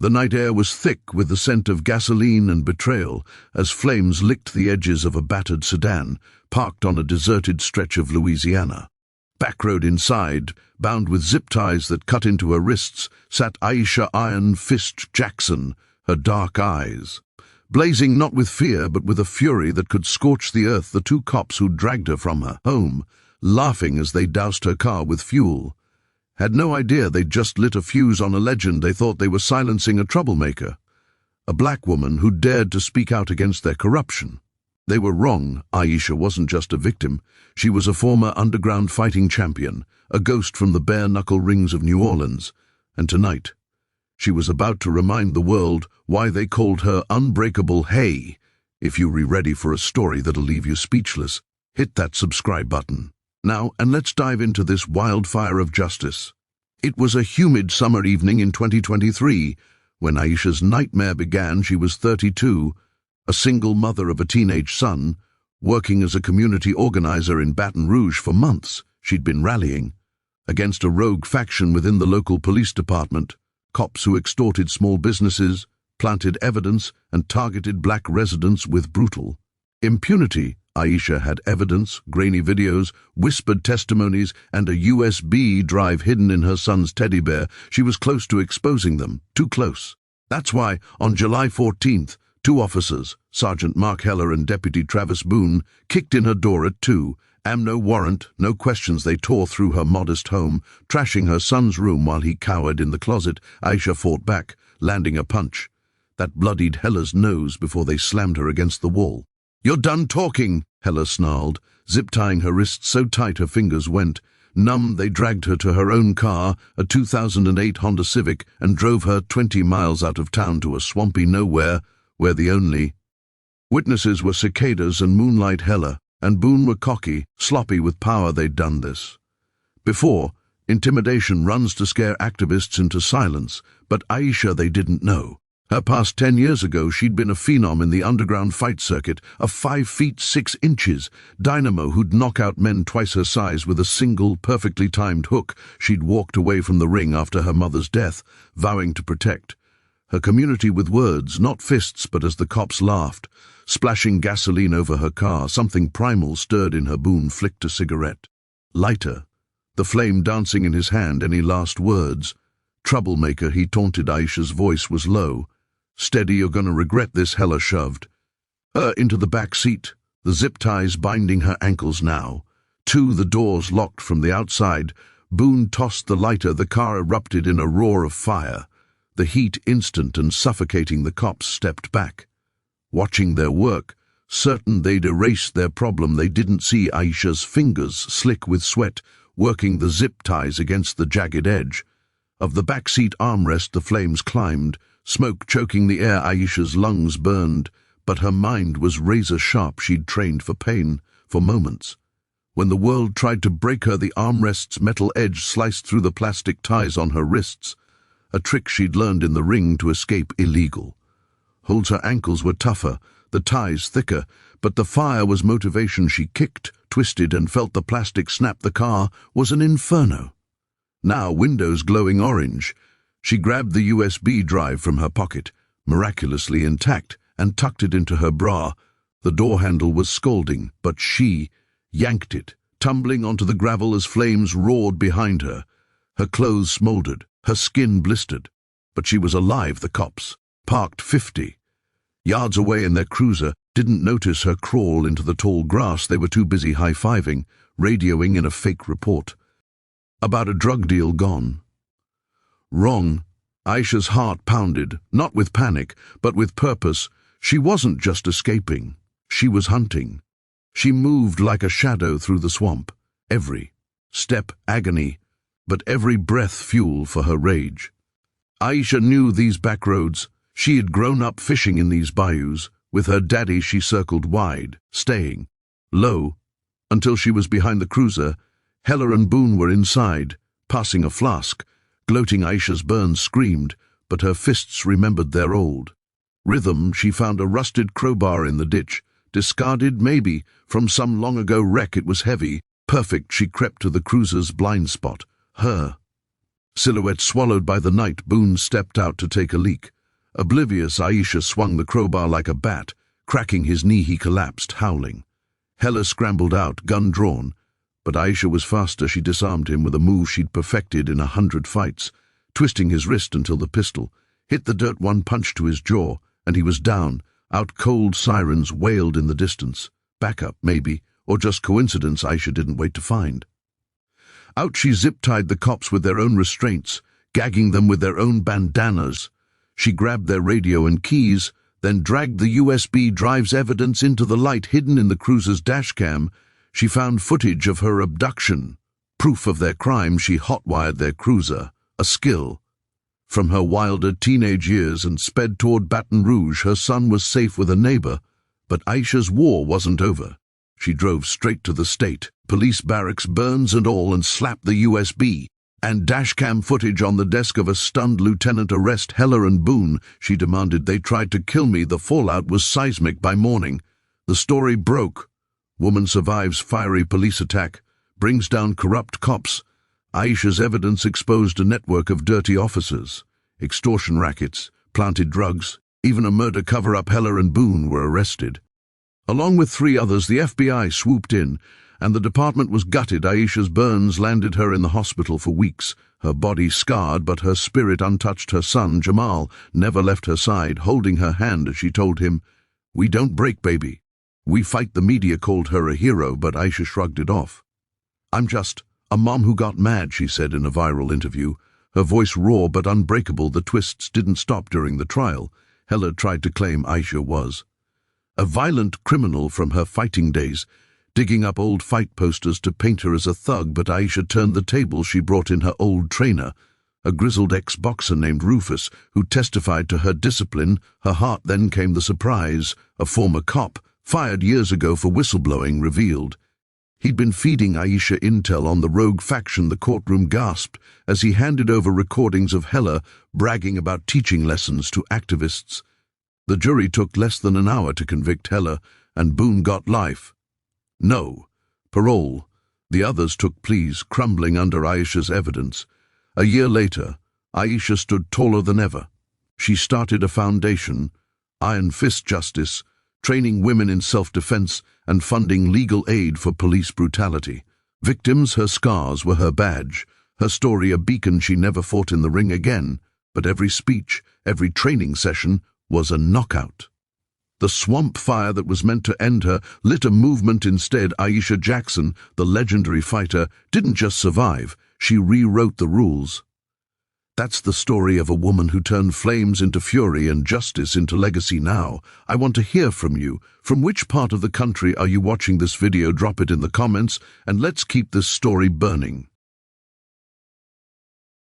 The night air was thick with the scent of gasoline and betrayal as flames licked the edges of a battered sedan parked on a deserted stretch of Louisiana. Backroad inside, bound with zip ties that cut into her wrists, sat Aisha Iron Fist Jackson, her dark eyes blazing not with fear but with a fury that could scorch the earth. The two cops who dragged her from her home, laughing as they doused her car with fuel, had no idea they'd just lit a fuse on a legend. They thought they were silencing a troublemaker, a black woman who dared to speak out against their corruption. They were wrong. Aisha wasn't just a victim. She was a former underground fighting champion, a ghost from the bare-knuckle rings of New Orleans. And tonight, she was about to remind the world why they called her Unbreakable. Hey, if you're ready for a story that'll leave you speechless, hit that subscribe button now and let's dive into this wildfire of justice. It was a humid summer evening in 2023 when Aisha's nightmare began. She was 32, a single mother of a teenage son, working as a community organizer in Baton Rouge. For months, she'd been rallying against a rogue faction within the local police department, cops who extorted small businesses, planted evidence, and targeted black residents with brutal impunity. Aisha had evidence, grainy videos, whispered testimonies, and a USB drive hidden in her son's teddy bear. She was close to exposing them, too close. That's why, on July 14th, two officers, Sergeant Mark Heller and Deputy Travis Boone, kicked in her door at 2 a.m. No warrant, no questions. They tore through her modest home, trashing her son's room while he cowered in the closet. Aisha fought back, landing a punch that bloodied Heller's nose before they slammed her against the wall. "You're done talking," Heller snarled, zip-tying her wrists so tight her fingers went numb. They dragged her to her own car, a 2008 Honda Civic, and drove her 20 miles out of town to a swampy nowhere where the only witnesses were cicadas and Moonlight. Heller and Boone were cocky, sloppy with power. They'd done this before. Intimidation runs to scare activists into silence, but Aisha, they didn't know. Her past 10 years ago, she'd been a phenom in the underground fight circuit, a 5 feet 6 inches dynamo who'd knock out men twice her size with a single, perfectly timed hook. She'd walked away from the ring after her mother's death, vowing to protect her community with words, not fists. But as the cops laughed, splashing gasoline over her car, something primal stirred in her. Boone flicked a cigarette lighter, the flame dancing in his hand. "Any last words?" "Troublemaker," he taunted. Aisha's voice was low. "Steady, you're gonna regret this." Heller shoved her into the back seat, the zip ties binding her ankles now. The doors locked from the outside. Boone tossed the lighter. The car erupted in a roar of fire, the heat instant and suffocating. The cops stepped back, watching their work, certain they'd erased their problem. They didn't see Aisha's fingers, slick with sweat, working the zip ties against the jagged edge of the backseat armrest. The flames climbed, smoke choking the air. Aisha's lungs burned, but her mind was razor-sharp. She'd trained for pain for moments. When the world tried to break her, the armrest's metal edge sliced through the plastic ties on her wrists, a trick she'd learned in the ring to escape illegal holds. Her ankles were tougher, the ties thicker, but the fire was motivation. She kicked, twisted, and felt the plastic snap. The car was an inferno, now windows glowing orange. She grabbed the USB drive from her pocket, miraculously intact, and tucked it into her bra. The door handle was scalding, but she yanked it, tumbling onto the gravel as flames roared behind her. Her clothes smoldered, her skin blistered, but she was alive. The cops, parked 50 yards away in their cruiser, didn't notice her crawl into the tall grass. They were too busy high-fiving, radioing in a fake report about a drug deal gone wrong. Aisha's heart pounded, not with panic, but with purpose. She wasn't just escaping, she was hunting. She moved like a shadow through the swamp, every step agony, but every breath fuel for her rage. Aisha knew these back roads. She had grown up fishing in these bayous. With her daddy she circled wide, staying low, until she was behind the cruiser. Heller and Boone were inside, passing a flask. Gloating, Aisha's burns screamed, but her fists remembered their old rhythm. She found a rusted crowbar in the ditch, discarded maybe from some long-ago wreck. It was heavy, perfect. She crept to the cruiser's blind spot, her Silhouette swallowed by the night, Boone stepped out to take a leak. Oblivious, Aisha swung the crowbar like a bat. Cracking his knee, he collapsed, howling. Hella scrambled out, gun drawn. But Aisha was faster. She disarmed him with a move she'd perfected in 100 fights, twisting his wrist until the pistol hit the dirt. One punch to his jaw, and he was down. Out cold sirens wailed in the distance. Backup, maybe, or just coincidence Aisha didn't wait to find. Out she zip-tied the cops with their own restraints, gagging them with their own bandanas. She grabbed their radio and keys, then dragged the USB drive's evidence into the light hidden in the cruiser's dashcam. She found footage of her abduction. Proof of their crime. She hotwired their cruiser, a skill from her wilder teenage years, and sped toward Baton Rouge. Her son was safe with a neighbor, but Aisha's war wasn't over. She drove straight to the state police barracks, Burns and all, and slapped the USB and dashcam footage on the desk of a stunned lieutenant. Arrest Hella and Boone, she demanded. They tried to kill me. The fallout was seismic. By morning, the story broke. Woman survives fiery police attack, brings down corrupt cops. Aisha's evidence exposed a network of dirty officers, extortion rackets, planted drugs, even a murder cover-up. Hella and Boone were arrested. Along with 3 others, the FBI swooped in, and the department was gutted. Aisha's burns landed her in the hospital for weeks, her body scarred but her spirit untouched. Her son, Jamal, never left her side, holding her hand as she told him, "We don't break, baby. We fight." The media called her a hero, but Aisha shrugged it off. "I'm just a mom who got mad," she said in a viral interview, her voice raw but unbreakable. The twists didn't stop during the trial. Hella tried to claim Aisha was a violent criminal from her fighting days, digging up old fight posters to paint her as a thug, but Aisha turned the table. She brought in her old trainer, a grizzled ex-boxer named Rufus, who testified to her discipline. Her heart then came the surprise. A former cop, fired years ago for whistleblowing, revealed he'd been feeding Aisha intel on the rogue faction. The courtroom gasped as he handed over recordings of Hella bragging about teaching lessons to activists. The jury took less than an hour to convict Hella, and Boone got life. No, parole. The others took pleas, crumbling under Aisha's evidence. A year later, Aisha stood taller than ever. She started a foundation, Iron Fist Justice, training women in self-defense and funding legal aid for police brutality. Victims, her scars were her badge, her story a beacon. She never fought in the ring again, but every speech, every training session was a knockout. The swamp fire that was meant to end her lit a movement instead. Aisha Jackson, the legendary fighter, didn't just survive, she rewrote the rules. That's the story of a woman who turned flames into fury and justice into legacy. Now, I want to hear from you. From which part of the country are you watching this video? Drop it in the comments, and let's keep this story burning.